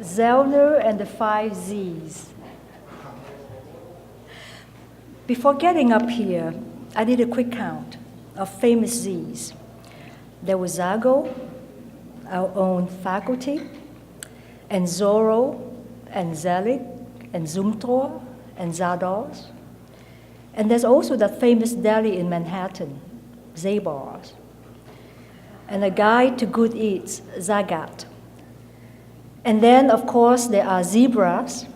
Zellner and the 5 Z's. Before getting up here, I did a quick count of famous Z's. There was Zago, our own faculty, and Zorro, and Zelig, and Zumthor, and Zados. And there's also that famous deli in Manhattan, Zabar's. And a guide to good eats, Zagat. And then, of course, there are zebras,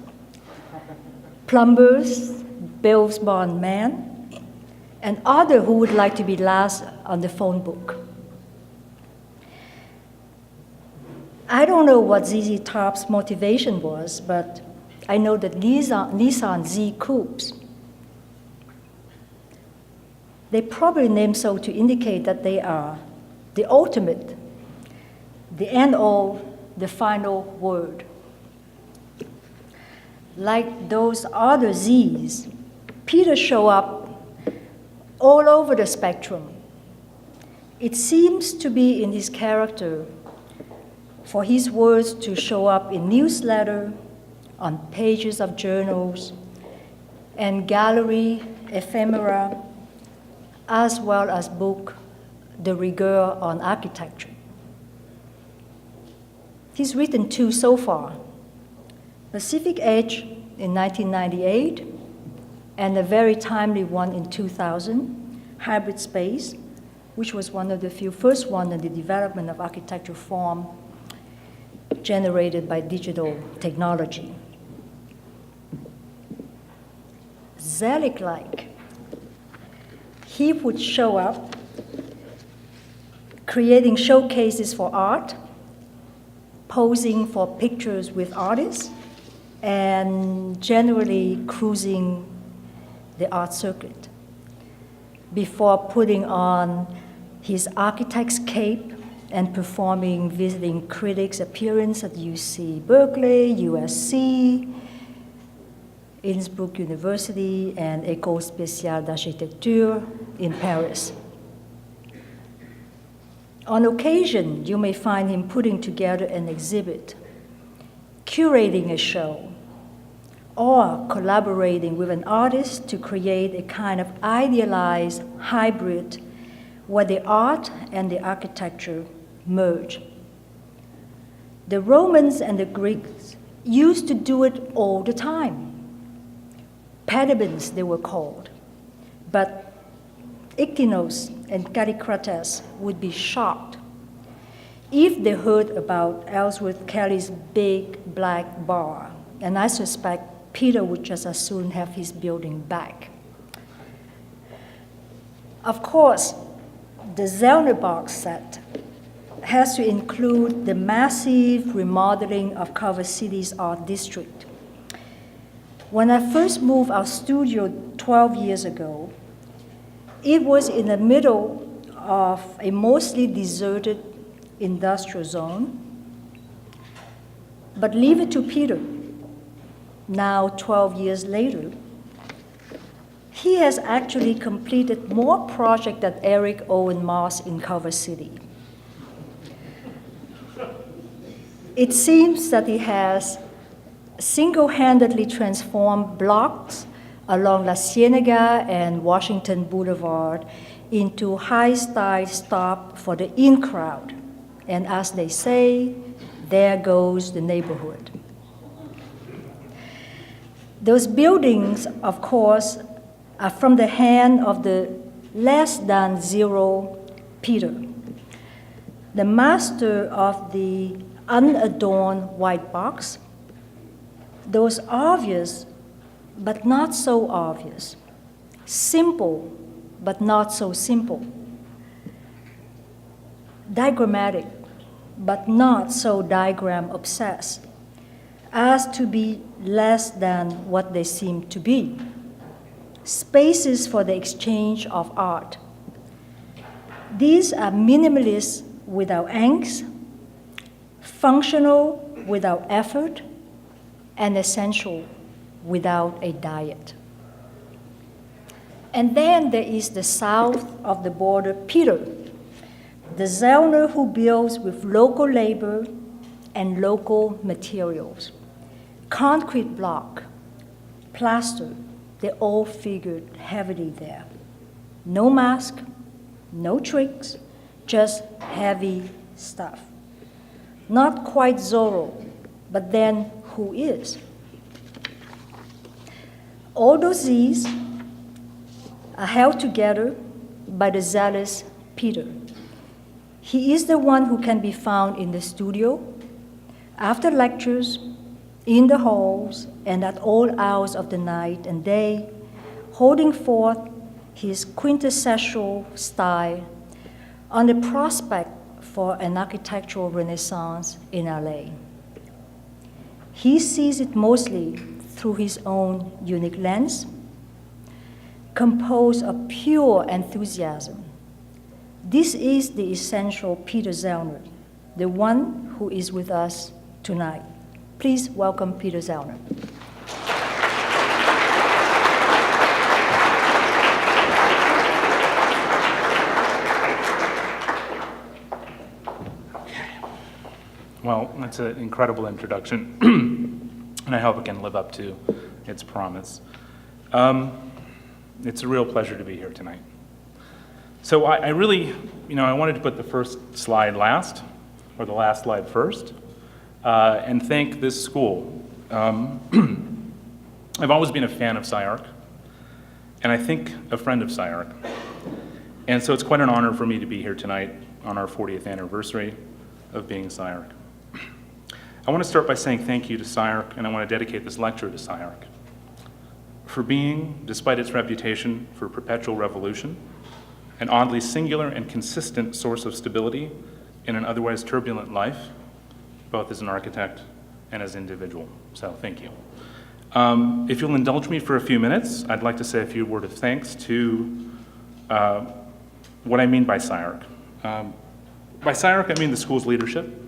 plumbers, Bill's Bond Man, and others who would like to be last on the phone book. I don't know what ZZ Top's motivation was, but I know that Nissan Z coupes, they probably named so to indicate that they are the ultimate, the end all, the final word. Like those other Z's, Peter show up all over the spectrum. It seems to be in his character for his words to show up in newsletter, on pages of journals, and gallery ephemera, as well as book, De Rigueur on Architecture. He's written 2 so far, Pacific Edge in 1998, and a very timely one in 2000, Hybrid Space, which was one of the few first one in the development of architecture form generated by digital technology. Zelig-like, he would show up creating showcases for art, posing for pictures with artists, and generally cruising the art circuit before putting on his architect's cape and performing visiting critics' appearance at UC Berkeley, USC, Innsbruck University, and École Spéciale d'Architecture in Paris. On occasion, you may find him putting together an exhibit, curating a show, or collaborating with an artist to create a kind of idealized hybrid where the art and the architecture merge. The Romans and the Greeks used to do it all the time. Pediments, they were called. But Ichthyonos and Callicrates would be shocked if they heard about Ellsworth Kelly's big black bar, and I suspect Peter would just as soon have his building back. Of course, the Zellner box set has to include the massive remodeling of Culver City's art district. When I first moved our studio 12 years ago, it was in the middle of a mostly deserted industrial zone. But leave it to Peter, now 12 years later, he has actually completed more projects than Eric Owen Moss in Culver City. It seems that he has single-handedly transformed blocks along La Cienega and Washington Boulevard into high-style stop for the in crowd. And as they say, there goes the neighborhood. Those buildings, of course, are from the hand of the less than zero Peter, the master of the unadorned white box, those obvious but not so obvious, simple but not so simple, diagrammatic but not so diagram obsessed as to be less than what they seem to be, spaces for the exchange of art. These are minimalist without angst, functional without effort, and essential without a diet. And then there is the south of the border Peter, the Zellner who builds with local labor and local materials. Concrete block, plaster, they all figured heavily there. No mask, no tricks, just heavy stuff. Not quite Zorro, but then who is? All those Z's are held together by the zealous Peter. He is the one who can be found in the studio, after lectures, in the halls, and at all hours of the night and day, holding forth his quintessential style on the prospect for an architectural renaissance in LA. He sees it mostly through his own unique lens, composed of pure enthusiasm. This is the essential Peter Zellner, the one who is with us tonight. Please welcome Peter Zellner. Well, that's an incredible introduction, and I hope it can live up to its promise. It's a real pleasure to be here tonight. So I really, I wanted to put the first slide last, or the last slide first, and thank this school. I've always been a fan of SCI-Arc, and I think a friend of SCI-Arc. And so it's quite an honor for me to be here tonight on our 40th anniversary of being SCI-Arc. I want to start by saying thank you to SCI-Arc, and I want to dedicate this lecture to SCI-Arc for being, despite its reputation for perpetual revolution, an oddly singular and consistent source of stability in an otherwise turbulent life, both as an architect and as an individual. So thank you. If you'll indulge me for a few minutes, I'd like to say a few words of thanks to what I mean by SCI-Arc. By SCI-Arc, I mean the school's leadership.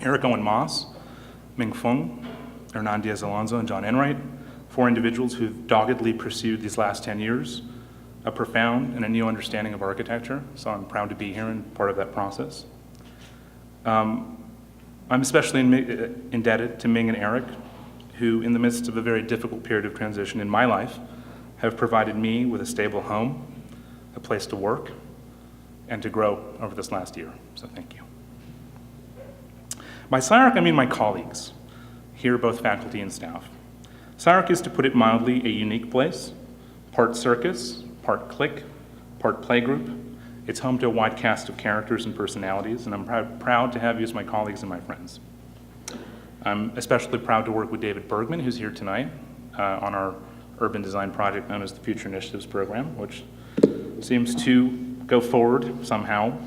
Eric Owen Moss, Ming Fung, Hernan Diaz-Alonso, and John Enright, 4 individuals who've doggedly pursued these last 10 years a profound and a new understanding of architecture, so I'm proud to be here and part of that process. I'm especially indebted to Ming and Eric, who in the midst of a very difficult period of transition in my life have provided me with a stable home, a place to work, and to grow over this last year, so thank you. By SCI-Arc, I mean my colleagues, here both faculty and staff. SCI-Arc is, to put it mildly, a unique place, part circus, part clique, part playgroup. It's home to a wide cast of characters and personalities, and I'm proud to have you as my colleagues and my friends. I'm especially proud to work with David Bergman, who's here tonight, on our urban design project known as the Future Initiatives Program, which seems to go forward somehow.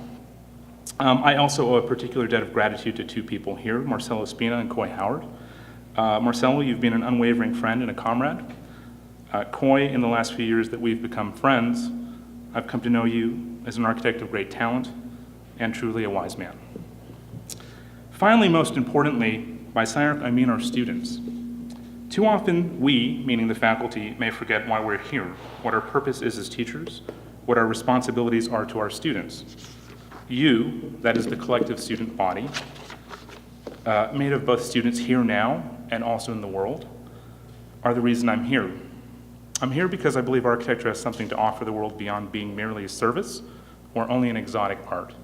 I also owe a particular debt of gratitude to 2 people here, Marcelo Espina and Coy Howard. Marcelo, you've been an unwavering friend and a comrade. Coy, in the last few years that we've become friends, I've come to know you as an architect of great talent and truly a wise man. Finally, most importantly, by SCI-Arc, I mean our students. Too often, we, meaning the faculty, may forget why we're here, what our purpose is as teachers, what our responsibilities are to our students. You, that is the collective student body, made of both students here now and also in the world, are the reason I'm here. I'm here because I believe architecture has something to offer the world beyond being merely a service or only an exotic art.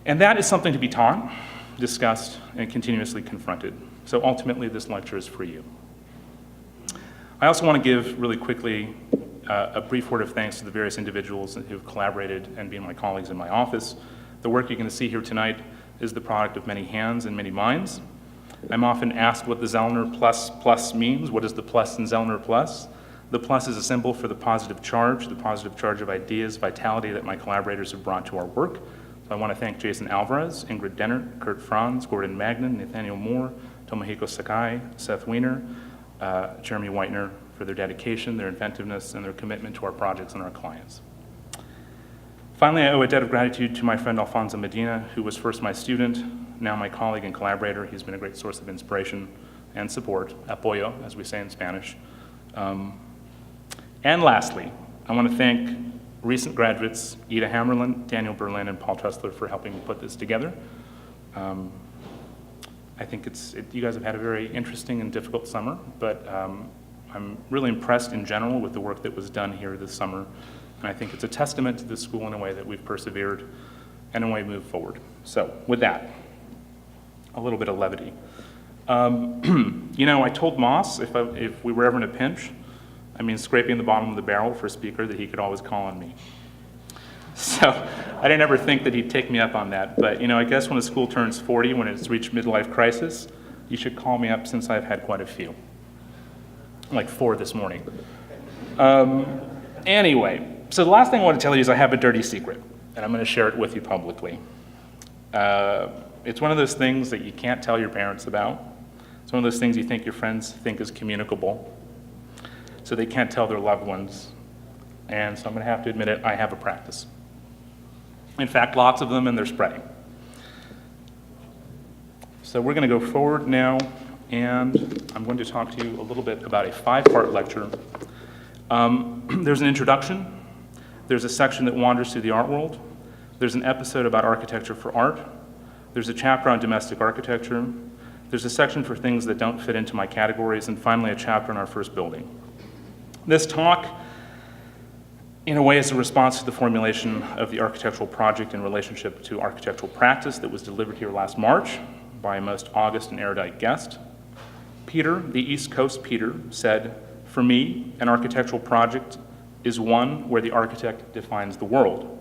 And that is something to be taught, discussed, and continuously confronted. So ultimately, this lecture is for you. I also want to give, really quickly, a brief word of thanks to the various individuals who've collaborated and been my colleagues in my office. The work you're going to see here tonight is the product of many hands and many minds. I'm often asked what the Zellner plus means. What is the plus in Zellner plus? The plus is a symbol for the positive charge of ideas, vitality that my collaborators have brought to our work. So I want to thank Jason Alvarez, Ingrid Dennert, Kurt Franz, Gordon Magnan, Nathaniel Moore, Tomohiko Sakai, Seth Wiener, Jeremy Whitener, for their dedication, their inventiveness, and their commitment to our projects and our clients. Finally, I owe a debt of gratitude to my friend Alfonso Medina, who was first my student, now my colleague and collaborator. He's been a great source of inspiration and support, apoyo, as we say in Spanish. And lastly, I want to thank recent graduates, Ida Hammerlin, Daniel Berlin, and Paul Tressler for helping me put this together. I think you guys have had a very interesting and difficult summer, but I'm really impressed in general with the work that was done here this summer. And I think it's a testament to the school in a way that we've persevered and in a way moved forward. So with that, a little bit of levity. You know, I told Moss if we were ever in a pinch, I mean scraping the bottom of the barrel for a speaker, that he could always call on me. So I didn't ever think that he'd take me up on that. But you know, I guess when a school turns 40, when it's reached midlife crisis, you should call me up, since I've had quite a few. Like 4 this morning. Anyway, so the last thing I want to tell you is I have a dirty secret, and I'm going to share it with you publicly. It's one of those things that you can't tell your parents about. It's one of those things you think your friends think is communicable, so they can't tell their loved ones. And so I'm going to have to admit it, I have a practice. In fact, lots of them, and they're spreading. So we're going to go forward now, and I'm going to talk to you a little bit about a 5-part lecture. There's an introduction. There's a section that wanders through the art world. There's an episode about architecture for art. There's a chapter on domestic architecture. There's a section for things that don't fit into my categories, and finally a chapter on our first building. This talk, in a way, is a response to the formulation of the architectural project in relationship to architectural practice that was delivered here last March by a most august and erudite guest. Peter, the East Coast Peter, said, "For me, an architectural project is one where the architect defines the world,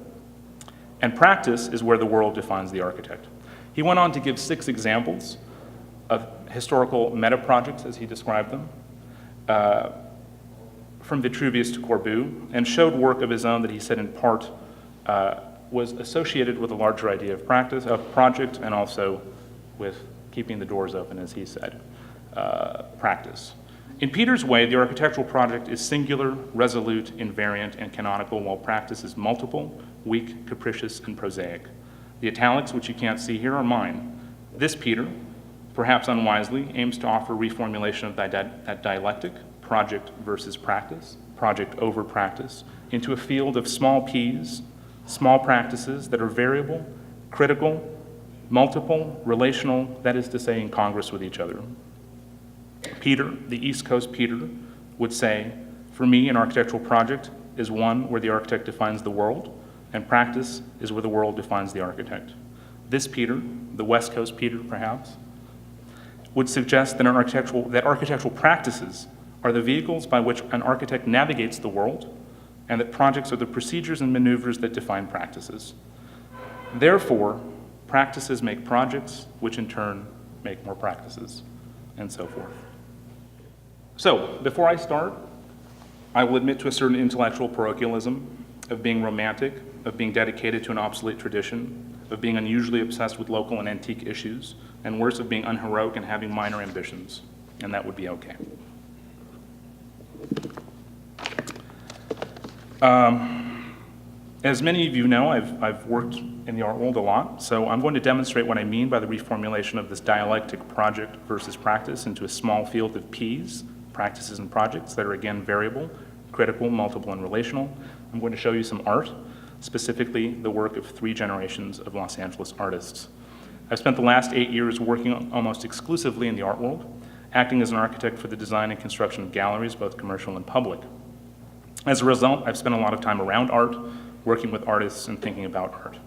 and practice is where the world defines the architect." He went on to give 6 examples of historical meta-projects, as he described them, from Vitruvius to Corbu, and showed work of his own that he said in part was associated with a larger idea of practice, of project, and also with keeping the doors open, as he said, practice. In Peter's way, the architectural project is singular, resolute, invariant, and canonical, while practice is multiple, weak, capricious, and prosaic. The italics, which you can't see here, are mine. This Peter, perhaps unwisely, aims to offer reformulation of that dialectic, project versus practice, project over practice, into a field of small p's, small practices that are variable, critical, multiple, relational, that is to say, incongruous with each other. Peter, the East Coast Peter, would say, "For me, an architectural project is one where the architect defines the world, and practice is where the world defines the architect." This Peter, the West Coast Peter perhaps, would suggest that architectural practices are the vehicles by which an architect navigates the world, and that projects are the procedures and maneuvers that define practices. Therefore, practices make projects, which in turn make more practices, and so forth. So, before I start, I will admit to a certain intellectual parochialism of being romantic, of being dedicated to an obsolete tradition, of being unusually obsessed with local and antique issues, and worse, of being unheroic and having minor ambitions, and that would be okay. As many of you know, I've worked in the art world a lot, so I'm going to demonstrate what I mean by the reformulation of this dialectic project versus practice into a small field of P's, practices and projects, that are again variable, critical, multiple, and relational. I'm going to show you some art, specifically the work of 3 generations of Los Angeles artists. I've spent the last 8 years working almost exclusively in the art world, acting as an architect for the design and construction of galleries, both commercial and public. As a result, I've spent a lot of time around art, working with artists and thinking about art.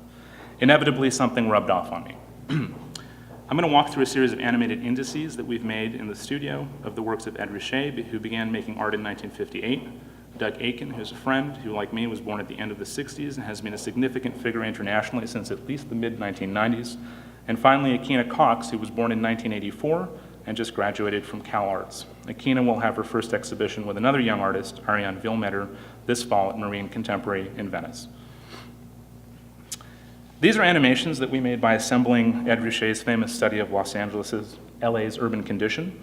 Inevitably, something rubbed off on me. I'm going to walk through a series of animated indices that we've made in the studio of the works of Ed Ruscha, who began making art in 1958, Doug Aitken, who's a friend who, like me, was born at the end of the 60s and has been a significant figure internationally since at least the mid-1990s, and finally Akina Cox, who was born in 1984 and just graduated from Cal Arts. Akina will have her first exhibition with another young artist, Ariane Vielmetter, this fall at Marine Contemporary in Venice. These are animations that we made by assembling Ed Ruscha's famous study of Los Angeles' LA's urban condition,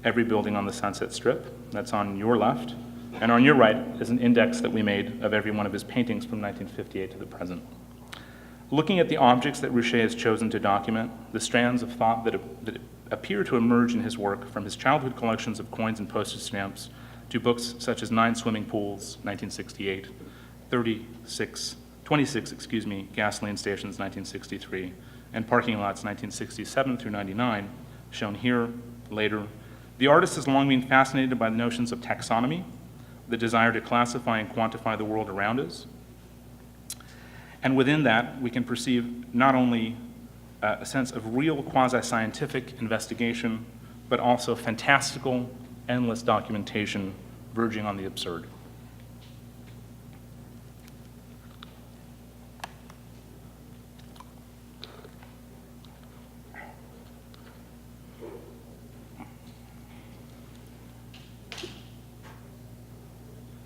every building on the Sunset Strip. That's on your left. And on your right is an index that we made of every one of his paintings from 1958 to the present. Looking at the objects that Ruscha has chosen to document, the strands of thought that appear to emerge in his work, from his childhood collections of coins and postage stamps to books such as 9 Swimming Pools, 1968, 26 gasoline stations, 1963, and parking lots, 1967 through 99, shown here later. The artist has long been fascinated by the notions of taxonomy, the desire to classify and quantify the world around us. And within that, we can perceive not only a sense of real quasi-scientific investigation, but also fantastical, endless documentation verging on the absurd.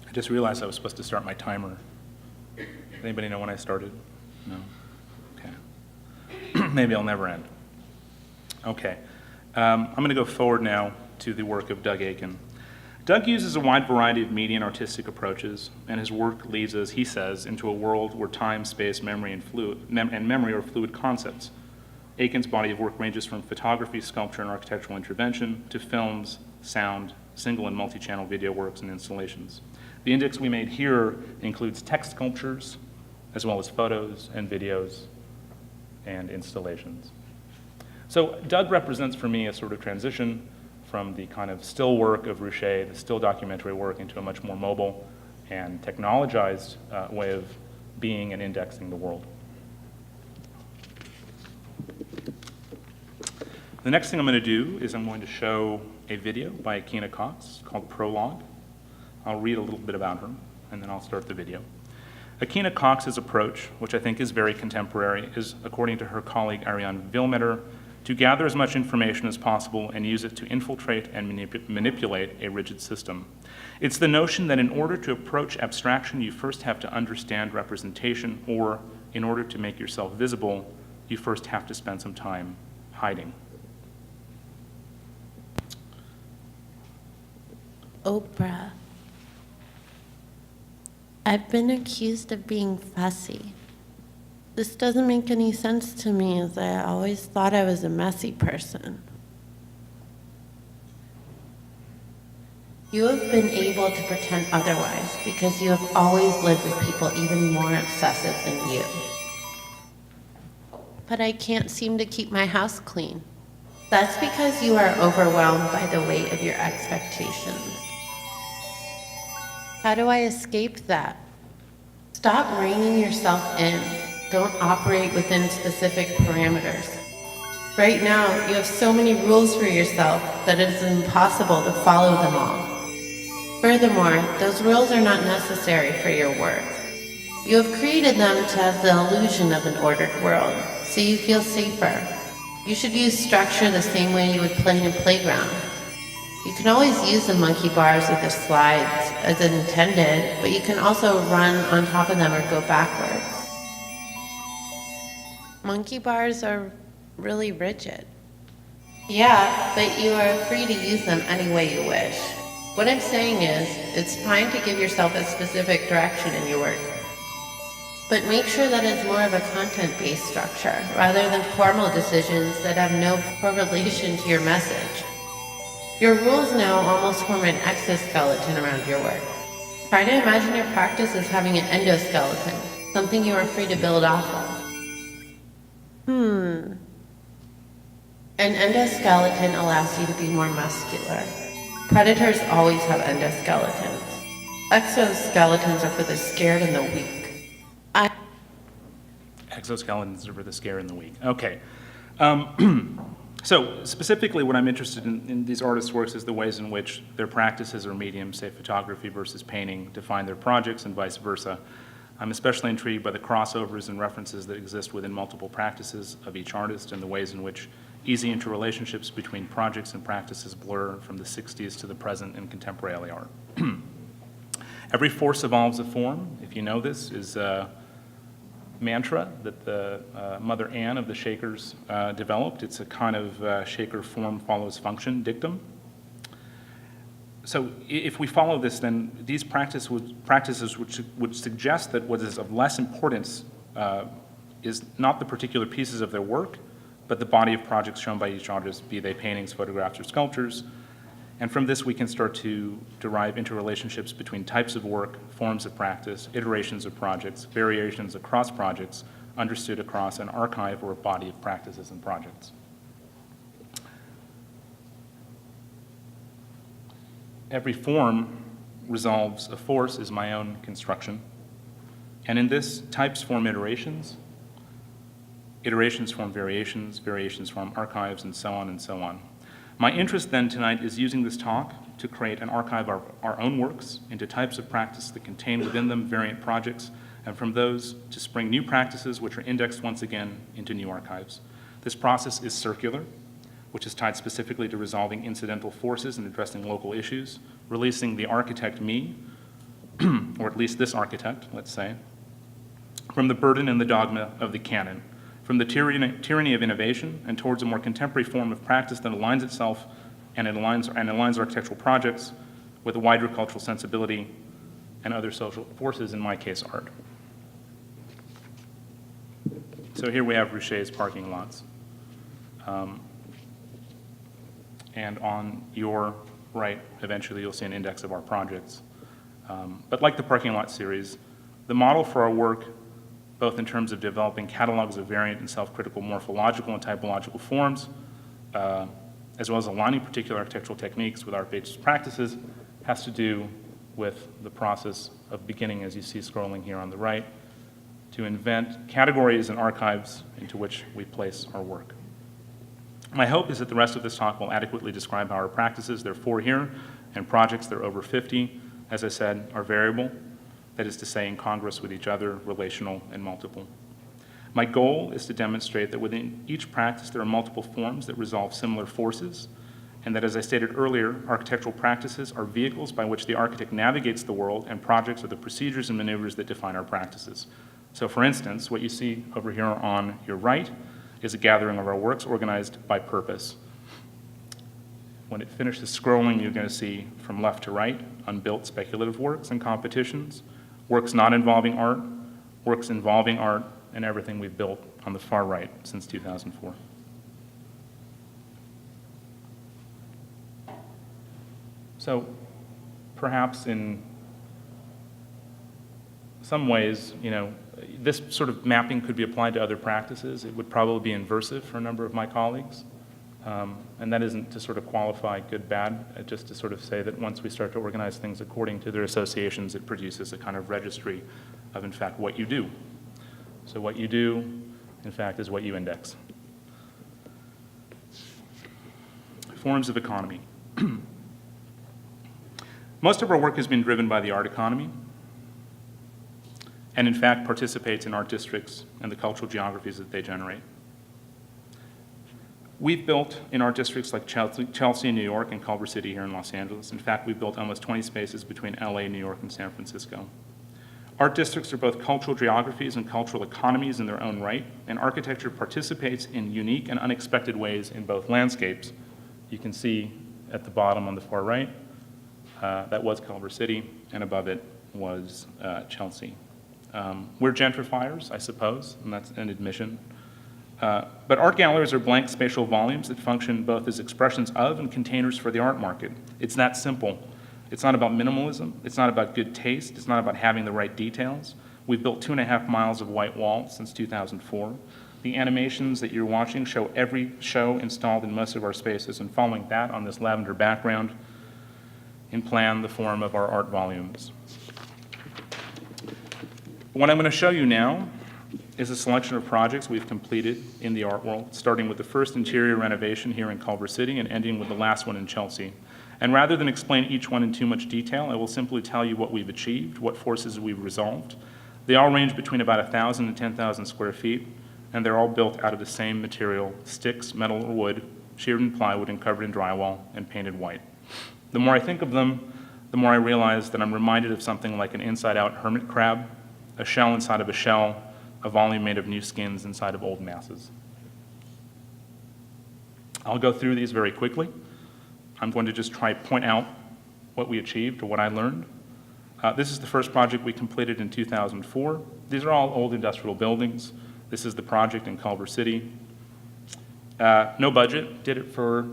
I just realized I was supposed to start my timer. Anybody know when I started? No? Okay. Maybe I'll never end. Okay. I'm going to go forward now to the work of Doug Aitken. Doug uses a wide variety of media and artistic approaches, and his work leads us, he says, into a world where time, space, memory, and memory are fluid concepts. Aitken's body of work ranges from photography, sculpture, and architectural intervention to films, sound, single and multi-channel video works, and installations. The index we made here includes text sculptures, as well as photos and videos and installations. So Doug represents for me a sort of transition from the kind of still work of Ruscha, the still documentary work, into a much more mobile and technologized way of being and indexing the world. The next thing I'm going to do is I'm going to show a video by Akina Cox called Prologue. I'll read a little bit about her, and then I'll start the video. Akina Cox's approach, which I think is very contemporary, is, according to her colleague Ariane Vielmetter, to gather as much information as possible and use it to infiltrate and manipulate a rigid system. It's the notion that in order to approach abstraction, you first have to understand representation, or in order to make yourself visible, you first have to spend some time hiding. Oprah. I've been accused of being fussy. This doesn't make any sense to me, as I always thought I was a messy person. You have been able to pretend otherwise because you have always lived with people even more obsessive than you. But I can't seem to keep my house clean. That's because you are overwhelmed by the weight of your expectations. How do I escape that? Stop reining yourself in. Don't operate within specific parameters. Right now, you have so many rules for yourself that it is impossible to follow them all. Furthermore, those rules are not necessary for your work. You have created them to have the illusion of an ordered world, so you feel safer. You should use structure the same way you would play in a playground. You can always use the monkey bars with the slides as intended, but you can also run on top of them or go backwards. Monkey bars are really rigid. Yeah, but you are free to use them any way you wish. What I'm saying is, it's fine to give yourself a specific direction in your work. But make sure that it's more of a content-based structure, rather than formal decisions that have no correlation to your message. Your rules now almost form an exoskeleton around your work. Try to imagine your practice as having an endoskeleton, something you are free to build off of. An endoskeleton allows you to be more muscular. Predators always have endoskeletons. Exoskeletons are for the scared and the weak. Exoskeletons are for the scared and the weak. Okay. So specifically what I'm interested in these artists' works is the ways in which their practices or mediums, say photography versus painting, define their projects and vice versa. I'm especially intrigued by the crossovers and references that exist within multiple practices of each artist and the ways in which easy interrelationships between projects and practices blur from the 60s to the present in contemporary art. Every force evolves a form. If you know this, is mantra that the Mother Ann of the Shakers developed. It's a kind of Shaker form follows function dictum. So if we follow this, then these practices would suggest that what is of less importance is not the particular pieces of their work, but the body of projects shown by each artist, be they paintings, photographs, or sculptures. And from this, we can start to derive interrelationships between types of work, forms of practice, iterations of projects, variations across projects, understood across an archive or a body of practices and projects. Every form resolves a force is my own construction. And in this, types form iterations, iterations form variations, variations form archives, and so on and so on. My interest then tonight is using this talk to create an archive of our own works into types of practice that contain within them variant projects, and from those to spring new practices which are indexed once again into new archives. This process is circular, which is tied specifically to resolving incidental forces and addressing local issues, releasing the architect me, or at least this architect, let's say, from the burden and the dogma of the canon, from the tyranny of innovation and towards a more contemporary form of practice that aligns itself and aligns architectural projects with a wider cultural sensibility and other social forces, in my case, art. So here we have Ruscha's parking lots. And on your right, eventually you'll see an index of our projects. But like the parking lot series, the model for our work, both in terms of developing catalogs of variant and self-critical morphological and typological forms, as well as aligning particular architectural techniques with art-based practices, has to do with the process of beginning, as you see scrolling here on the right, to invent categories and archives into which we place our work. My hope is that the rest of this talk will adequately describe how our practices, there are 4 here, and projects, there are over 50, as I said, are variable, that is to say, incongruous with each other, relational, and multiple. My goal is to demonstrate that within each practice there are multiple forms that resolve similar forces, and that, as I stated earlier, architectural practices are vehicles by which the architect navigates the world, and projects are the procedures and maneuvers that define our practices. So, for instance, what you see over here on your right is a gathering of our works organized by purpose. When it finishes scrolling, you're going to see from left to right unbuilt speculative works and competitions, works not involving art, works involving art, and everything we've built on the far right since 2004. So perhaps in some ways, this sort of mapping could be applied to other practices. It would probably be inversive for a number of my colleagues. And that isn't to sort of qualify good, bad, just to sort of say that once we start to organize things according to their associations, it produces a kind of registry of, in fact, what you do. So what you do, in fact, is what you index. Forms of economy. Most of our work has been driven by the art economy, and in fact participates in art districts and the cultural geographies that they generate. We've built in art districts like Chelsea in New York and Culver City here in Los Angeles. In fact, we've built almost 20 spaces between LA, New York, and San Francisco. Art districts are both cultural geographies and cultural economies in their own right, and architecture participates in unique and unexpected ways in both landscapes. You can see at the bottom on the far right, that was Culver City, and above it was Chelsea. We're gentrifiers, I suppose, and that's an admission. But art galleries are blank spatial volumes that function both as expressions of and containers for the art market. It's that simple. It's not about minimalism. It's not about good taste. It's not about having the right details. We've built 2.5 miles of white wall since 2004. The animations that you're watching show every show installed in most of our spaces, and following that on this lavender background in plan the form of our art volumes. What I'm going to show you now is a selection of projects we've completed in the art world, starting with the first interior renovation here in Culver City and ending with the last one in Chelsea. And rather than explain each one in too much detail, I will simply tell you what we've achieved, what forces we've resolved. They all range between about 1,000 and 10,000 square feet, and they're all built out of the same material: sticks, metal, or wood, sheared in plywood and covered in drywall and painted white. The more I think of them, the more I realize that I'm reminded of something like an inside-out hermit crab, a shell inside of a shell, a volume made of new skins inside of old masses. I'll go through these very quickly. I'm going to just try to point out what we achieved or what I learned. This is the first project we completed in 2004. These are all old industrial buildings. This is the project in Culver City. No budget, did it for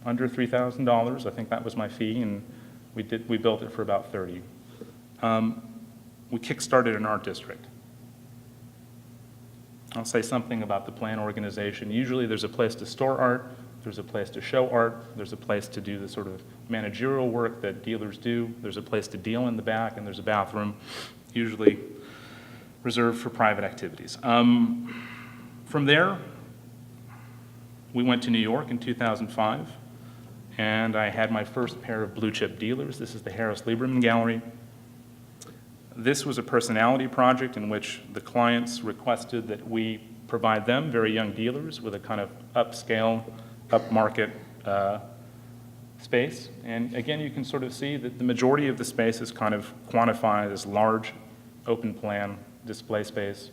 under $3,000. I think that was my fee, and we built it for about 30. We kickstarted an art district. I'll say something about the plan organization. Usually there's a place to store art, there's a place to show art, there's a place to do the sort of managerial work that dealers do, there's a place to deal in the back, and there's a bathroom, usually reserved for private activities. From there, we went to New York in 2005, and I had my first pair of blue chip dealers. This is the Harris Lieberman Gallery. This was a personality project in which the clients requested that we provide them, very young dealers, with a kind of upscale, upmarket space. And again, you can sort of see that the majority of the space is kind of quantified as large, open plan, display space,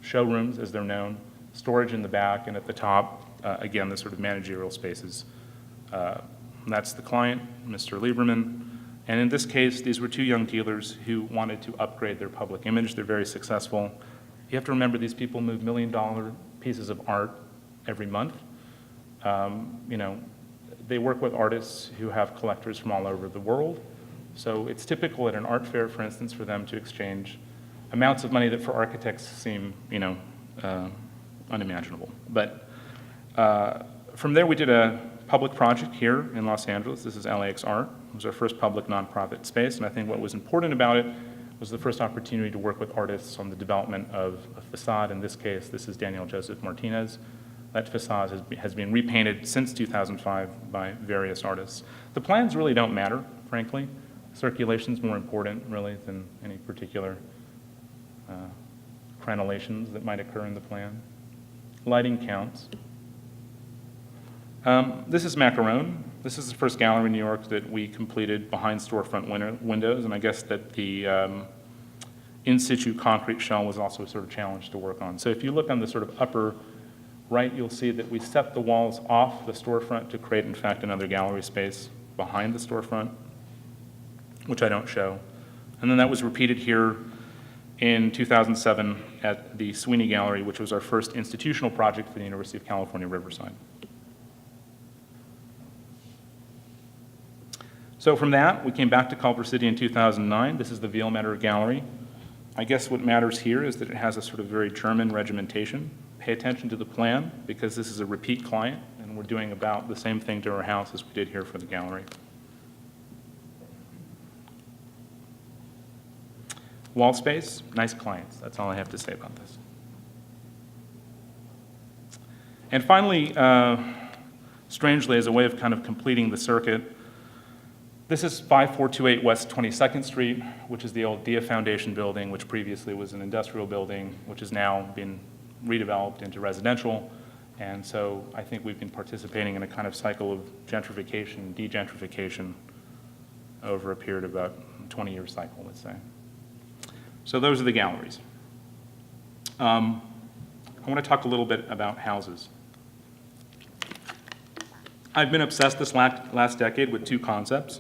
showrooms as they're known, storage in the back, and at the top, again, the sort of managerial spaces. That's the client, Mr. Lieberman. And in this case, these were two young dealers who wanted to upgrade their public image. They're very successful. You have to remember these people move $1 million pieces of art every month. You know, they work with artists who have collectors from all over the world. So it's typical at an art fair, for instance, for them to exchange amounts of money that for architects seem, you know, unimaginable. But from there, we did a public project here in Los Angeles. This is LAX Art. It was our first public nonprofit space, and I think what was important about it was the first opportunity to work with artists on the development of a facade. In this case, this is Daniel Joseph Martinez. That facade has been repainted since 2005 by various artists. The plans really don't matter, frankly. Circulation's more important, really, than any particular crenellations that might occur in the plan. Lighting counts. This is Macaron. This is the first gallery in New York that we completed behind storefront windows, and I guess that the in situ concrete shell was also a sort of challenge to work on. So if you look on the sort of upper right, you'll see that we set the walls off the storefront to create, in fact, another gallery space behind the storefront, which I don't show. And then that was repeated here in 2007 at the Sweeney Gallery, which was our first institutional project for the University of California, Riverside. So from that, we came back to Culver City in 2009. This is the Vielmetter Gallery. I guess what matters here is that it has a sort of very German regimentation. Pay attention to the plan, because this is a repeat client, and we're doing about the same thing to our house as we did here for the gallery. Wall space, nice clients. That's all I have to say about this. And finally, strangely, as a way of kind of completing the circuit, this is 5428 West 22nd Street, which is the old Dia Foundation building, which previously was an industrial building, which has now been redeveloped into residential. And so I think we've been participating in a kind of cycle of gentrification, degentrification over a period of about a 20-year cycle, let's say. So those are the galleries. I want to talk a little bit about houses. I've been obsessed this last decade with two concepts.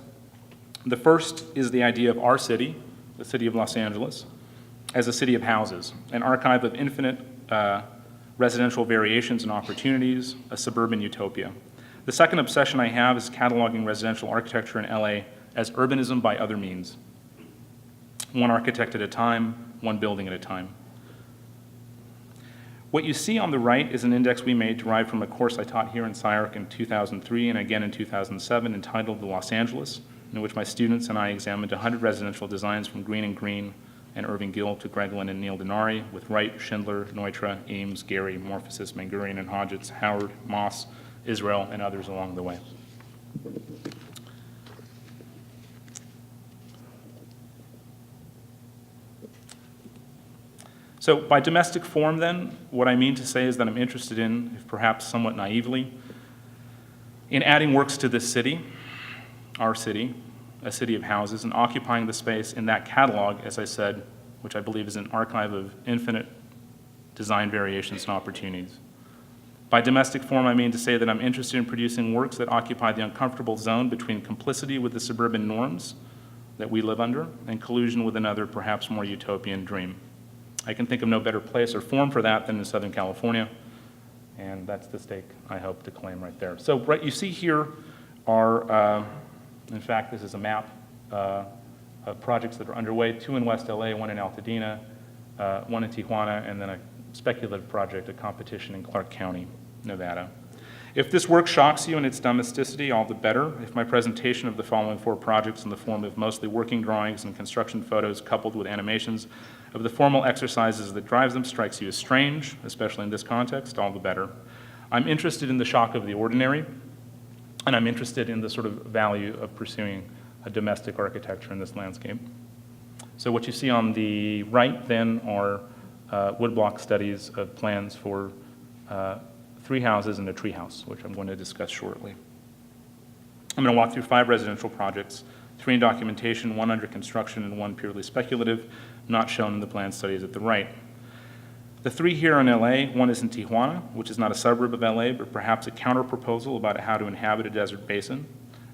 The first is the idea of our city, the city of Los Angeles, as a city of houses, an archive of infinite residential variations and opportunities, a suburban utopia. The second obsession I have is cataloging residential architecture in LA as urbanism by other means. One architect at a time, one building at a time. What you see on the right is an index we made derived from a course I taught here in SCI-Arc in 2003 and again in 2007 entitled The Los Angeles, in which my students and I examined 100 residential designs from Green and Green and Irving Gill to Greglin and Neil Denari, with Wright, Schindler, Neutra, Eames, Gehry, Morphosis, Mangurian and Hodgetts, Howard, Moss, Israel, and others along the way. So by domestic form then, what I mean to say is that I'm interested in, if perhaps somewhat naively, in adding works to this city, our city, a city of houses, and occupying the space in that catalog, as I said, which I believe is an archive of infinite design variations and opportunities. By domestic form, I mean to say that I'm interested in producing works that occupy the uncomfortable zone between complicity with the suburban norms that we live under and collusion with another, perhaps more utopian dream. I can think of no better place or form for that than in Southern California, and that's the stake I hope to claim right there. So you see here are, in fact, this is a map of projects that are underway, 2 in West L.A., 1 in Altadena, 1 in Tijuana, and then a speculative project, a competition in Clark County, Nevada. If this work shocks you in its domesticity, all the better. If my presentation of the following 4 projects in the form of mostly working drawings and construction photos coupled with animations of the formal exercises that drives them strikes you as strange, especially in this context, all the better. I'm interested in the shock of the ordinary, and I'm interested in the sort of value of pursuing a domestic architecture in this landscape. So what you see on the right then are woodblock studies of plans for 3 houses and a treehouse, which I'm going to discuss shortly. I'm going to walk through 5 residential projects, 3 in documentation, 1 under construction, and 1 purely speculative, not shown in the plan studies at the right. The 3 here in LA, 1 is in Tijuana, which is not a suburb of LA, but perhaps a counter-proposal about how to inhabit a desert basin,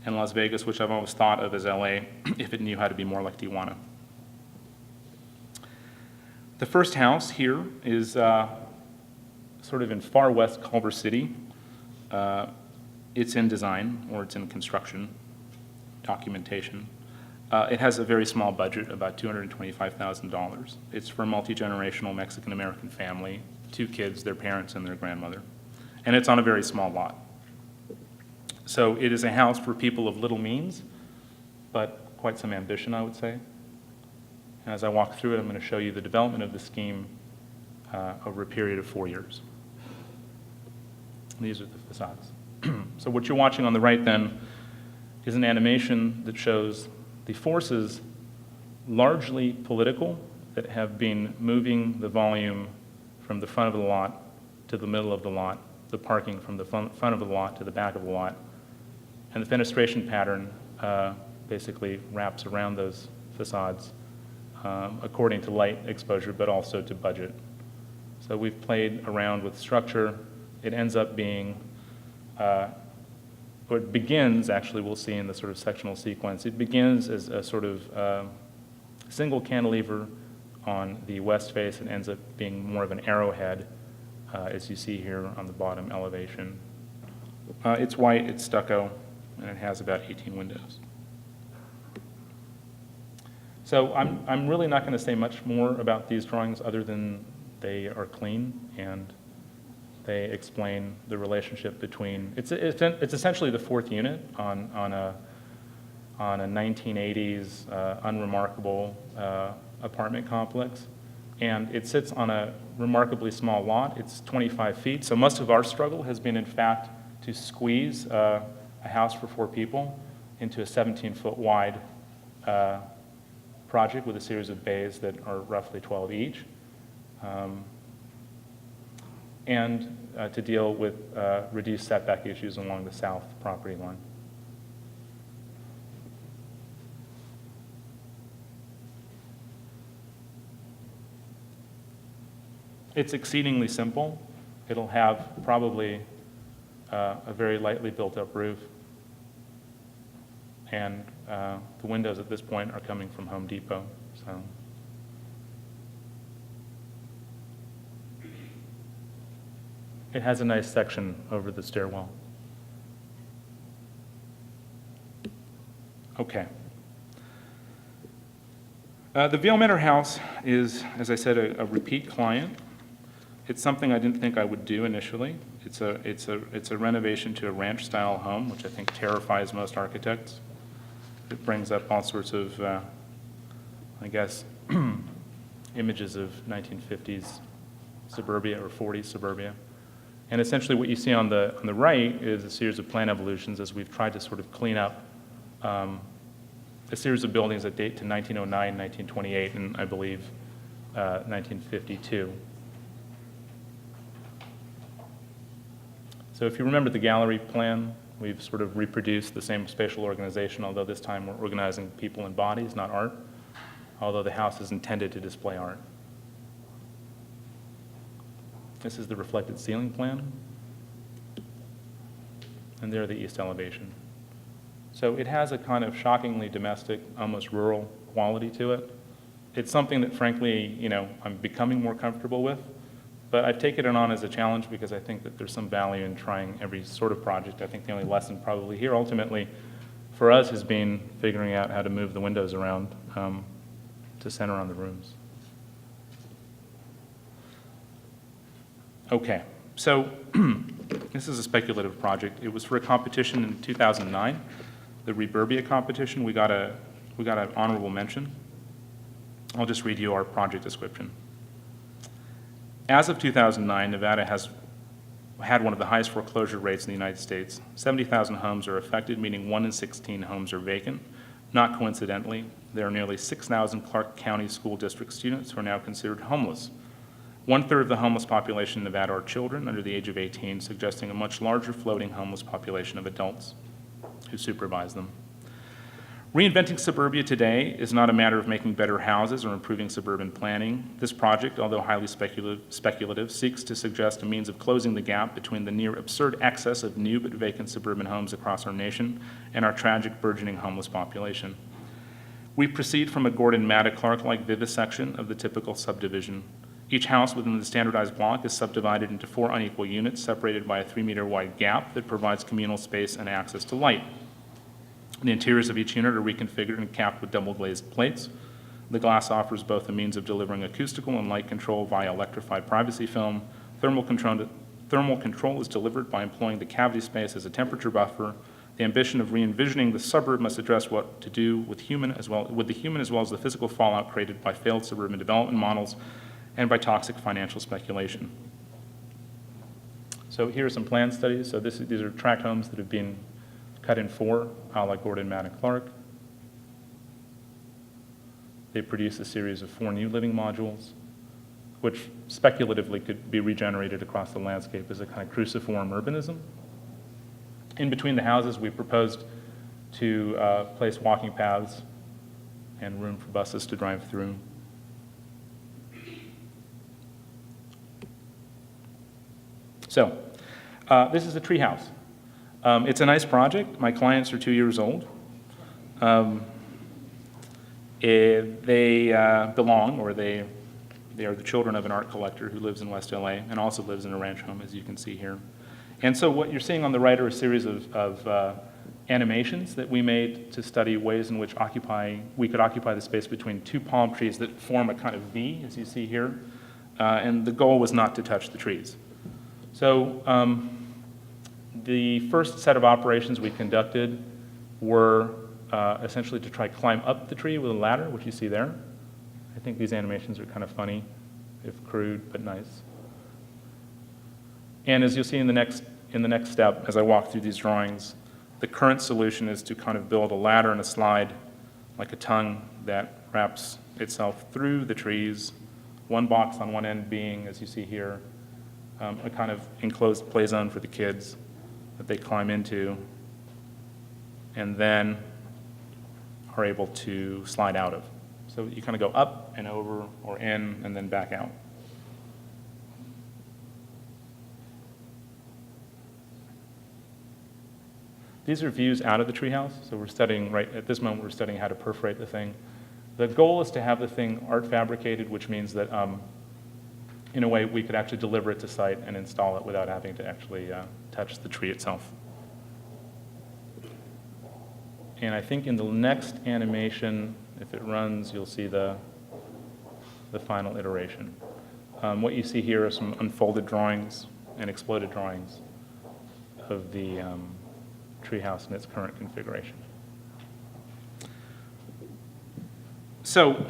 and Las Vegas, which I've always thought of as LA if it knew how to be more like Tijuana. The first house here is sort of in far west Culver City. It's in design, or it's in construction, documentation. It has a very small budget, about $225,000. It's for a multi-generational Mexican-American family, 2 kids, their parents, and their grandmother. And it's on a very small lot. So it is a house for people of little means, but quite some ambition, I would say. And as I walk through it, I'm going to show you the development of the scheme over a period of 4 years. These are the facades. So what you're watching on the right then is an animation that shows the forces, largely political, that have been moving the volume from the front of the lot to the middle of the lot, the parking from the front of the lot to the back of the lot. And the fenestration pattern basically wraps around those facades according to light exposure, but also to budget. So we've played around with structure. It ends up being, or it begins, actually, we'll see in the sort of sectional sequence, it begins as a sort of single cantilever on the west face and ends up being more of an arrowhead, as you see here on the bottom elevation. It's white, it's stucco, and it has about 18 windows. So I'm really not going to say much more about these drawings other than they are clean and they explain the relationship between, it's essentially the 4th unit on a 1980s unremarkable apartment complex. And it sits on a remarkably small lot. It's 25 feet. So most of our struggle has been, in fact, to squeeze a house for 4 people into a 17-foot wide project with a series of bays that are roughly 12 each. And to deal with reduced setback issues along the south property line. It's exceedingly simple. It'll have probably a very lightly built up roof. And the windows at this point are coming from Home Depot. So. It has a nice section over the stairwell. Okay. The Vielmetter house is, as I said, a repeat client. It's something I didn't think I would do initially. It's a renovation to a ranch-style home, which I think terrifies most architects. It brings up all sorts of, I guess, images of 1950s suburbia or 40s suburbia. And essentially what you see on the right is a series of plan evolutions as we've tried to sort of clean up a series of buildings that date to 1909, 1928, and I believe 1952. So if you remember the gallery plan, we've sort of reproduced the same spatial organization, although this time we're organizing people and bodies, not art, although the house is intended to display art. This is the reflected ceiling plan, and there the east elevation. So it has a kind of shockingly domestic, almost rural quality to it. It's something that, frankly, I'm becoming more comfortable with. But I've taken it on as a challenge because I think that there's some value in trying every sort of project. I think the only lesson probably here ultimately for us has been figuring out how to move the windows around to center on the rooms. Okay, so this is a speculative project. It was for a competition in 2009, the Reburbia competition. We got an honorable mention. I'll just read you our project description. As of 2009, Nevada has had one of the highest foreclosure rates in the United States. 70,000 homes are affected, meaning 1 in 16 homes are vacant. Not coincidentally, there are nearly 6,000 Clark County School District students who are now considered homeless. 1/3 of the homeless population in Nevada are children under the age of 18, suggesting a much larger floating homeless population of adults who supervise them. Reinventing suburbia today is not a matter of making better houses or improving suburban planning. This project, although highly speculative, seeks to suggest a means of closing the gap between the near absurd excess of new but vacant suburban homes across our nation and our tragic burgeoning homeless population. We proceed from a Gordon Matta Clark-like vivisection of the typical subdivision. Each house within the standardized block is subdivided into 4 unequal units separated by a 3-meter wide gap that provides communal space and access to light. The interiors of each unit are reconfigured and capped with double-glazed plates. The glass offers both a means of delivering acoustical and light control via electrified privacy film. Thermal control is delivered by employing the cavity space as a temperature buffer. The ambition of re-envisioning the suburb must address what to do with the human as well as the physical fallout created by failed suburban development models and by toxic financial speculation. So here are some plan studies. So these are tract homes that have been cut in 4, a la Gordon Matta Clark. They produce a series of 4 new living modules, which speculatively could be regenerated across the landscape as a kind of cruciform urbanism. In between the houses, we proposed to place walking paths and room for buses to drive through. So, this is a treehouse. It's a nice project. My clients are 2 years old. They belong, or they are the children of an art collector who lives in West L.A. and also lives in a ranch home, as you can see here. And so what you're seeing on the right are a series of animations that we made to study ways in which we could occupy the space between 2 palm trees that form a kind of V, as you see here. And the goal was not to touch the trees. So the first set of operations we conducted were essentially to try to climb up the tree with a ladder, which you see there. I think these animations are kind of funny, if crude, but nice. And as you'll see in the next step, as I walk through these drawings, the current solution is to kind of build a ladder and a slide, like a tongue that wraps itself through the trees, 1 box on one end being, as you see here, a kind of enclosed play zone for the kids that they climb into, and then are able to slide out of. So you kind of go up and over or in and then back out. These are views out of the treehouse. So we're studying, right at this moment, we're studying how to perforate the thing. The goal is to have the thing art fabricated, which means that in a way we could actually deliver it to site and install it without having to actually touch the tree itself. And I think in the next animation, if it runs, you'll see the final iteration. What you see here are some unfolded drawings and exploded drawings of the treehouse in its current configuration. So,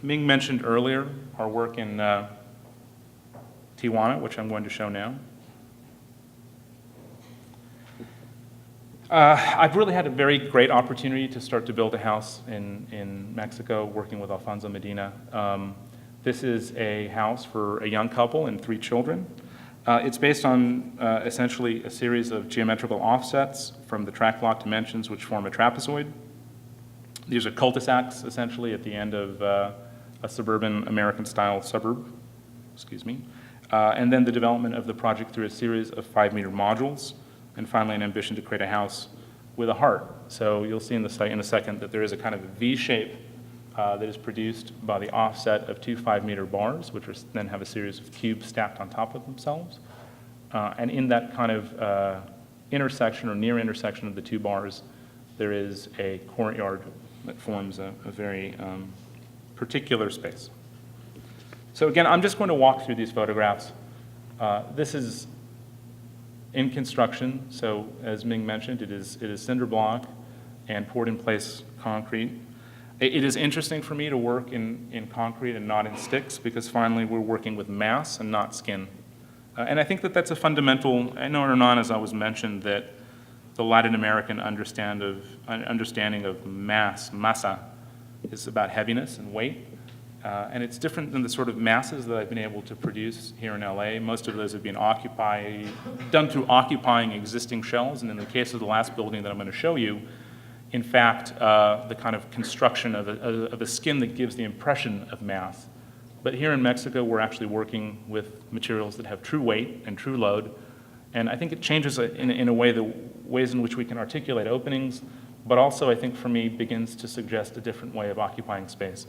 Ming mentioned earlier our work in Tijuana, which I'm going to show now. I've really had a very great opportunity to start to build a house in Mexico, working with Alfonso Medina. This is a house for a young couple and 3 children. It's based on essentially a series of geometrical offsets from the tract block dimensions, which form a trapezoid. These are cul-de-sacs, essentially, at the end of a suburban American-style suburb, and then the development of the project through a series of 5-meter modules, and finally an ambition to create a house with a heart. So you'll see in the site in a second that there is a kind of a V shape that is produced by the offset of two 5-meter bars, which then have a series of cubes stacked on top of themselves. And in that kind of intersection or near intersection of the two bars, there is a courtyard that forms a very particular space. So again, I'm just going to walk through these photographs. This is in construction, so as Ming mentioned, it is cinder block and poured in place concrete. It is interesting for me to work in concrete and not in sticks, because finally we're working with mass and not skin. And I think that that's a fundamental, I know Hernan has always mentioned that the Latin American understanding of mass, masa, is about heaviness and weight. And it's different than the sort of masses that I've been able to produce here in LA. Most of those have been done through occupying existing shells. And in the case of the last building that I'm going to show you, in fact, the kind of construction of a skin that gives the impression of mass. But here in Mexico, we're actually working with materials that have true weight and true load. And I think it changes in a way the ways in which we can articulate openings, but also I think for me begins to suggest a different way of occupying space.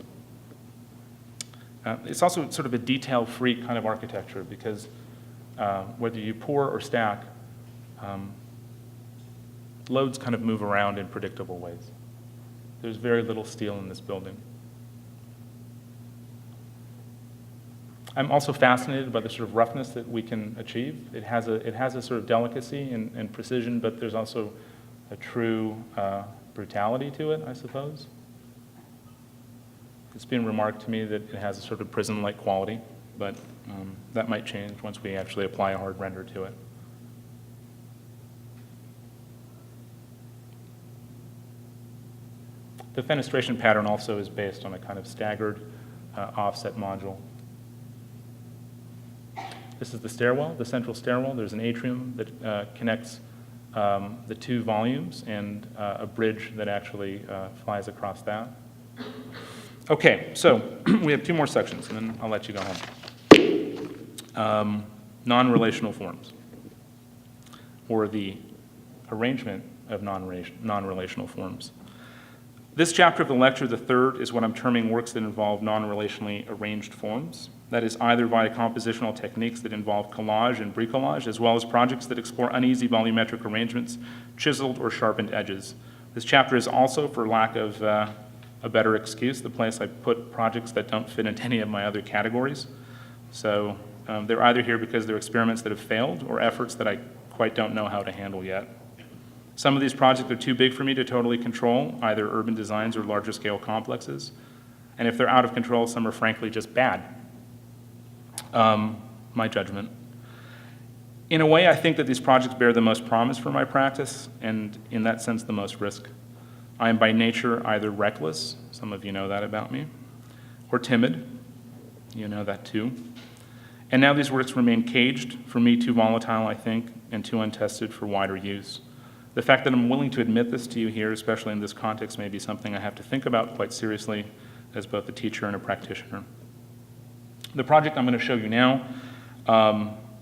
It's also sort of a detail-free kind of architecture, because whether you pour or stack, loads kind of move around in predictable ways. There's very little steel in this building. I'm also fascinated by the sort of roughness that we can achieve. It has a sort of delicacy and precision, but there's also a true brutality to it, I suppose. It's been remarked to me that it has a sort of prison-like quality, but that might change once we actually apply a hard render to it. The fenestration pattern also is based on a kind of staggered offset module. This is the stairwell, the central stairwell. There's an atrium that connects the two volumes and a bridge that actually flies across that. Okay, so we have two more sections, and then I'll let you go home. Non-relational forms, or the arrangement of non-relational forms. This chapter of the lecture, the third, is what I'm terming works that involve non-relationally arranged forms. That is either via compositional techniques that involve collage and bricolage, as well as projects that explore uneasy volumetric arrangements, chiseled or sharpened edges. This chapter is also, for lack of a better excuse, the place I put projects that don't fit into any of my other categories. So they're either here because they're experiments that have failed or efforts that I quite don't know how to handle yet. Some of these projects are too big for me to totally control, either urban designs or larger scale complexes. And if they're out of control, some are frankly just bad. My judgment. In a way, I think that these projects bear the most promise for my practice, and in that sense, the most risk. I am by nature either reckless, some of you know that about me, or timid, you know that too. And now these works remain caged, for me too volatile, I think, and too untested for wider use. The fact that I'm willing to admit this to you here, especially in this context, may be something I have to think about quite seriously as both a teacher and a practitioner. The project I'm going to show you now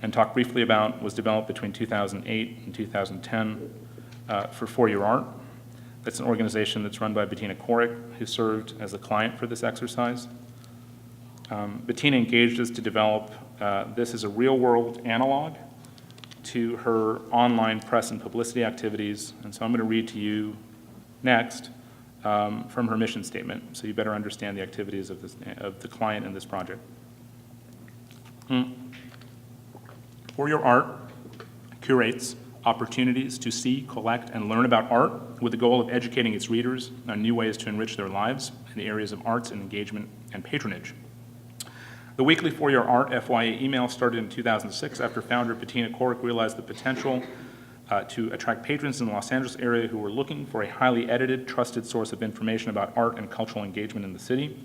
and talk briefly about was developed between 2008 and 2010 for For Your Art. That's an organization that's run by Bettina Korik, who served as a client for this exercise. Bettina engaged us to develop this as a real-world analog to her online press and publicity activities, and so I'm going to read to you next from her mission statement, so you better understand the activities of the client in this project. For Your Art curates opportunities to see, collect, and learn about art with the goal of educating its readers on new ways to enrich their lives in the areas of arts and engagement and patronage. The weekly For Your Art FYA email started in 2006 after founder Bettina Korik realized the potential to attract patrons in the Los Angeles area who were looking for a highly edited, trusted source of information about art and cultural engagement in the city.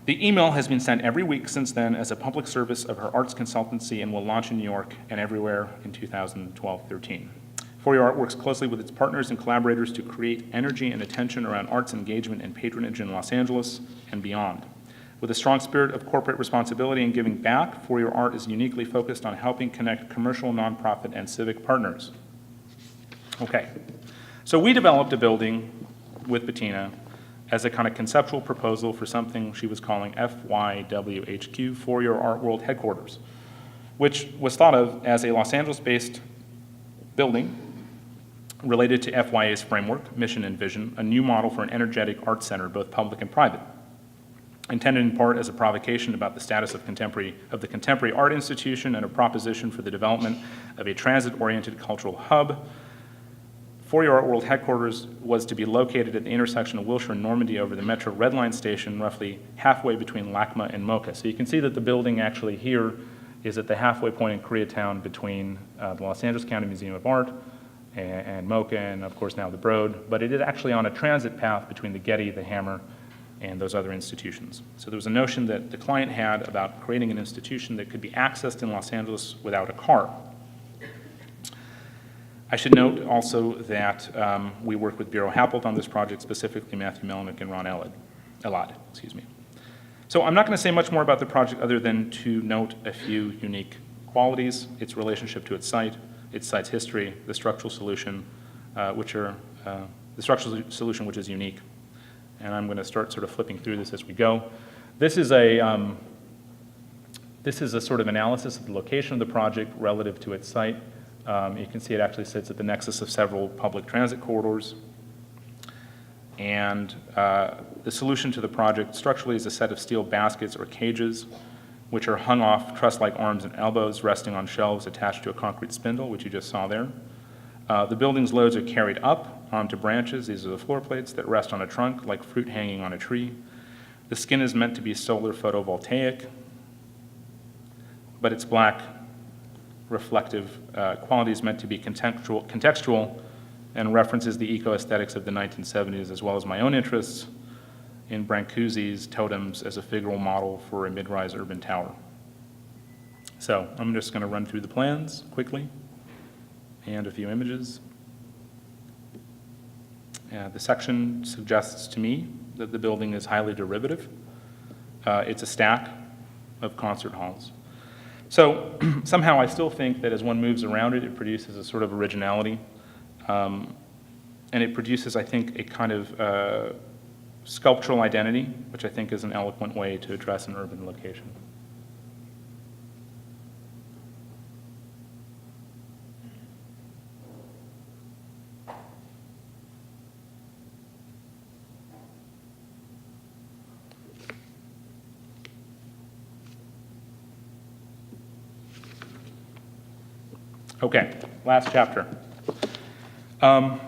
The email has been sent every week since then as a public service of her arts consultancy and will launch in New York and everywhere in 2012-13. For Your Art works closely with its partners and collaborators to create energy and attention around arts engagement and patronage in Los Angeles and beyond. With a strong spirit of corporate responsibility and giving back, For Your Art is uniquely focused on helping connect commercial, nonprofit, and civic partners. Okay, so we developed a building with Bettina, as a kind of conceptual proposal for something she was calling FYWHQ, For Your Art World Headquarters, which was thought of as a Los Angeles-based building related to FYA's framework, mission, and vision, a new model for an energetic art center, both public and private. Intended in part as a provocation about the status of the contemporary art institution and a proposition for the development of a transit-oriented cultural hub, For Your Art World headquarters was to be located at the intersection of Wilshire and Normandie over the Metro Red Line station, roughly halfway between LACMA and MoCA. So you can see that the building actually here is at the halfway point in Koreatown between the Los Angeles County Museum of Art and MoCA, and of course now the Broad, but it is actually on a transit path between the Getty, the Hammer, and those other institutions. So there was a notion that the client had about creating an institution that could be accessed in Los Angeles without a car. I should note also that we worked with Bureau Happold on this project, specifically Matthew Melnick and Ron Elad. So I'm not going to say much more about the project other than to note a few unique qualities, its relationship to its site's history, the structural solution, which is unique. And I'm going to start sort of flipping through this as we go. This is a sort of analysis of the location of the project relative to its site. You can see it actually sits at the nexus of several public transit corridors. And the solution to the project structurally is a set of steel baskets or cages, which are hung off truss-like arms and elbows resting on shelves attached to a concrete spindle, which you just saw there. The building's loads are carried up onto branches. These are the floor plates that rest on a trunk like fruit hanging on a tree. The skin is meant to be solar photovoltaic, but its black reflective quality is meant to be contextual and references the eco-aesthetics of the 1970s, as well as my own interests in Brancusi's totems as a figural model for a mid-rise urban tower. So I'm just going to run through the plans quickly and a few images. The section suggests to me that the building is highly derivative. It's a stack of concert halls. So somehow I still think that as one moves around it, it produces a sort of originality. And it produces, I think, a kind of sculptural identity, which I think is an eloquent way to address an urban location. Okay, last chapter. The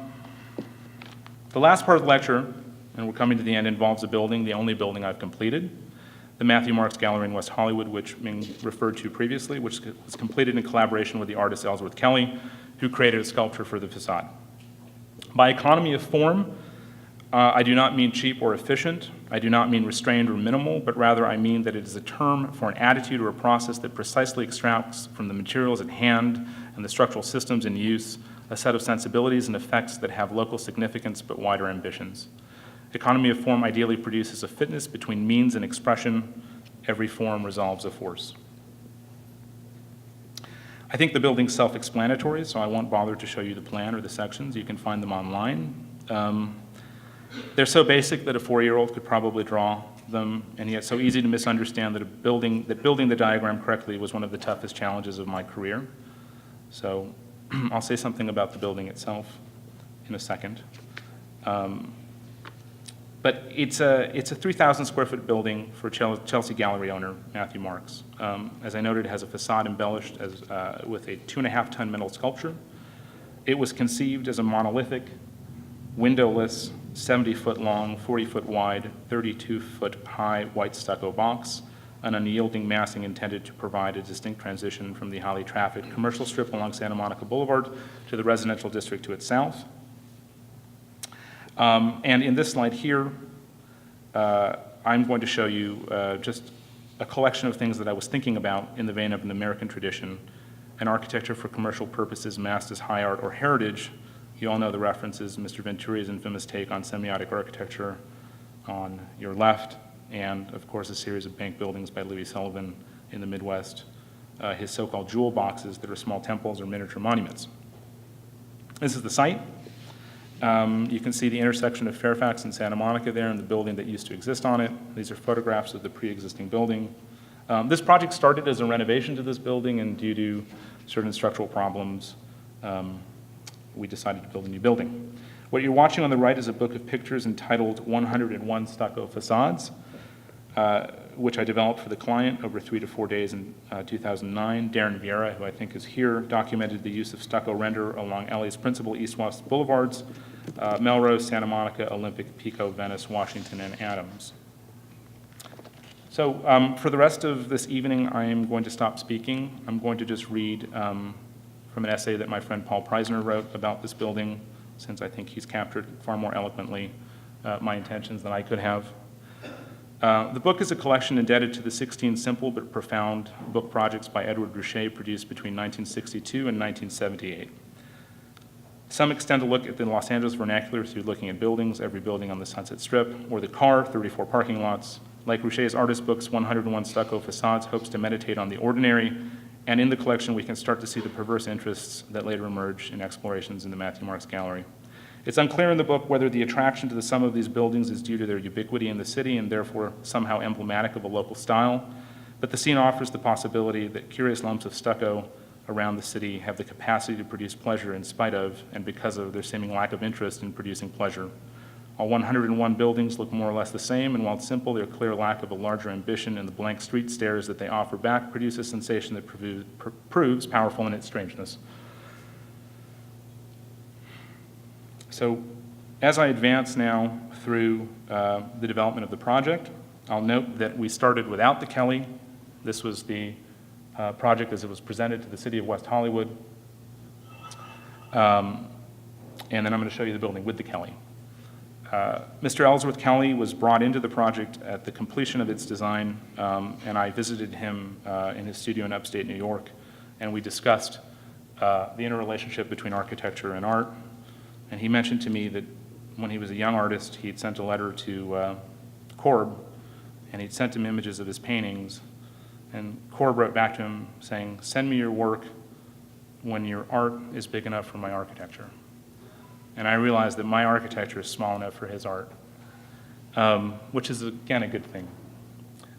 last part of the lecture, and we're coming to the end, involves a building, the only building I've completed, the Matthew Marks Gallery in West Hollywood, which Ming referred to previously, which was completed in collaboration with the artist Ellsworth Kelly, who created a sculpture for the facade. By economy of form, I do not mean cheap or efficient. I do not mean restrained or minimal, but rather I mean that it is a term for an attitude or a process that precisely extracts from the materials at hand and the structural systems in use a set of sensibilities and effects that have local significance but wider ambitions. Economy of form ideally produces a fitness between means and expression. Every form resolves a force. I think the building's self-explanatory, so I won't bother to show you the plan or the sections. You can find them online. They're so basic that a 4-year-old could probably draw them, and yet so easy to misunderstand that building the diagram correctly was one of the toughest challenges of my career. So I'll say something about the building itself in a second. But it's a 3,000 square foot building for Chelsea Gallery owner Matthew Marks. As I noted, it has a facade embellished with a 2.5-ton metal sculpture. It was conceived as a monolithic, windowless, 70-foot long, 40-foot wide, 32-foot high white stucco box, an unyielding massing intended to provide a distinct transition from the highly trafficked commercial strip along Santa Monica Boulevard to the residential district to its south. And in this slide here, I'm going to show you just a collection of things that I was thinking about in the vein of an American tradition, an architecture for commercial purposes massed as high art or heritage. You all know the references, Mr. Venturi's infamous take on semiotic architecture on your left, and of course a series of bank buildings by Louis Sullivan in the Midwest, his so-called jewel boxes that are small temples or miniature monuments. This is the site. You can see the intersection of Fairfax and Santa Monica there and the building that used to exist on it. These are photographs of the pre-existing building. This project started as a renovation to this building, and due to certain structural problems, we decided to build a new building. What you're watching on the right is a book of pictures entitled 101 Stucco Facades, which I developed for the client over 3 to 4 days in 2009. Darren Vieira, who I think is here, documented the use of stucco render along LA's principal east-west boulevards, Melrose, Santa Monica, Olympic, Pico, Venice, Washington, and Adams. So for the rest of this evening, I am going to stop speaking. I'm going to just read from an essay that my friend Paul Preisner wrote about this building, since I think he's captured far more eloquently my intentions than I could have. The book is a collection indebted to the 16 simple but profound book projects by Ed Ruscha produced between 1962 and 1978. Some extend a look at the Los Angeles vernacular through looking at buildings, every building on the Sunset Strip, or the car, 34 parking lots. Like Ruscha's artist books, 101 Stucco Facades hopes to meditate on the ordinary, and in the collection we can start to see the perverse interests that later emerge in explorations in the Matthew Marks Gallery. It's unclear in the book whether the attraction to the sum of these buildings is due to their ubiquity in the city and therefore somehow emblematic of a local style, but the scene offers the possibility that curious lumps of stucco around the city have the capacity to produce pleasure in spite of and because of their seeming lack of interest in producing pleasure. All 101 buildings look more or less the same, and while it's simple, their clear lack of a larger ambition and the blank street stares that they offer back produce a sensation that proves powerful in its strangeness. So as I advance now through the development of the project, I'll note that we started without the Kelly. This was the project as it was presented to the city of West Hollywood. And then I'm going to show you the building with the Kelly. Mr. Ellsworth Kelly was brought into the project at the completion of its design, and I visited him in his studio in upstate New York, and we discussed the interrelationship between architecture and art. And he mentioned to me that when he was a young artist, he'd sent a letter to Korb, and he'd sent him images of his paintings. And Korb wrote back to him saying, "Send me your work when your art is big enough for my architecture." And I realized that my architecture is small enough for his art, which is, again, a good thing.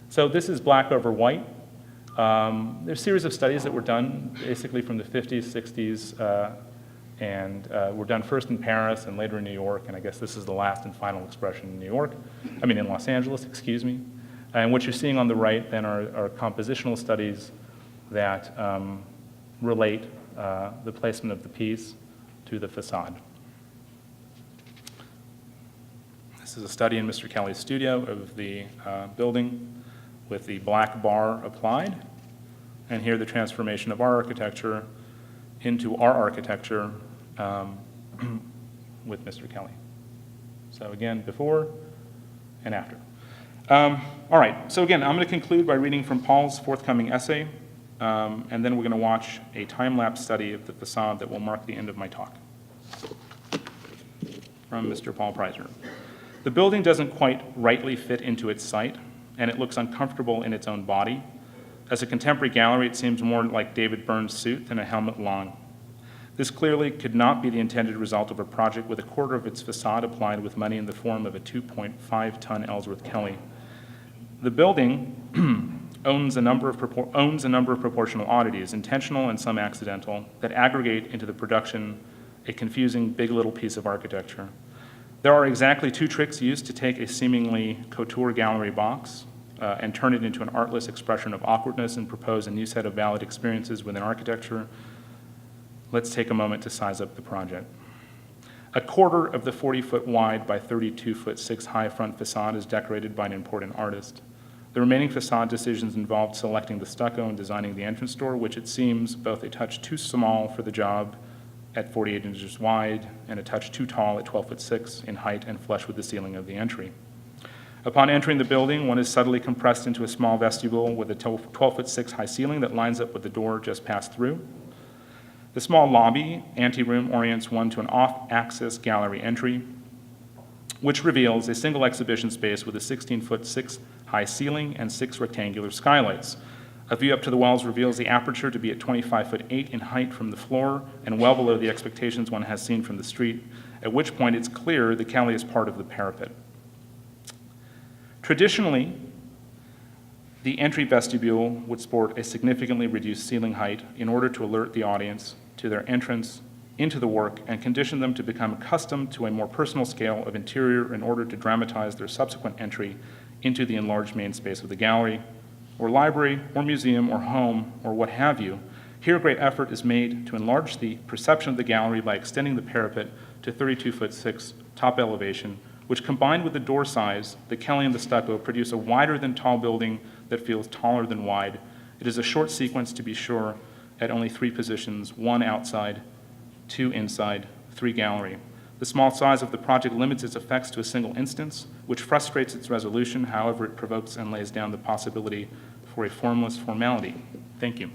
So this is black over white. There's a series of studies that were done basically from the 50s, 60s, and were done first in Paris and later in New York, and I guess this is the last and final expression in in Los Angeles, excuse me. And what you're seeing on the right then are compositional studies that relate the placement of the piece to the facade. This is a study in Mr. Kelly's studio of the building with the black bar applied, and here the transformation of our architecture into our architecture with Mr. Kelly. So again, before and after. All right, so again, I'm going to conclude by reading from Paul's forthcoming essay, and then we're going to watch a time-lapse study of the facade that will mark the end of my talk. From Mr. Paul Preisner. The building doesn't quite rightly fit into its site, and it looks uncomfortable in its own body. As a contemporary gallery, it seems more like David Byrne's suit than a helmet lawn. This clearly could not be the intended result of a project with a quarter of its facade applied with money in the form of a 2.5-ton Ellsworth Kelly. The building owns a number of proportional oddities, intentional and some accidental, that aggregate into the production a confusing big little piece of architecture. There are exactly two tricks used to take a seemingly couture gallery box and turn it into an artless expression of awkwardness and propose a new set of valid experiences within architecture. Let's take a moment to size up the project. A quarter of the 40-foot wide by 32-foot-6 high front facade is decorated by an important artist. The remaining facade decisions involved selecting the stucco and designing the entrance door, which it seems both a touch too small for the job at 48 inches wide and a touch too tall at 12'6" in height and flush with the ceiling of the entry. Upon entering the building, one is subtly compressed into a small vestibule with a 12'6" high ceiling that lines up with the door just passed through. The small lobby anteroom orients one to an off-axis gallery entry, which reveals a single exhibition space with a 16'6" high ceiling and 6 rectangular skylights. A view up to the walls reveals the aperture to be at 25'8" in height from the floor and well below the expectations one has seen from the street, at which point it's clear the Kelly is part of the parapet. Traditionally, the entry vestibule would sport a significantly reduced ceiling height in order to alert the audience to their entrance into the work and condition them to become accustomed to a more personal scale of interior in order to dramatize their subsequent entry into the enlarged main space of the gallery, or library, or museum, or home, or what have you. Here, great effort is made to enlarge the perception of the gallery by extending the parapet to 32'6" top elevation, which combined with the door size, the Kelly and the stucco produce a wider than tall building that feels taller than wide. It is a short sequence, to be sure, at only 3 positions, 1 outside, 2 inside, 3 gallery. The small size of the project limits its effects to a single instance, which frustrates its resolution. However, it provokes and lays down the possibility for a formless formality. Thank you.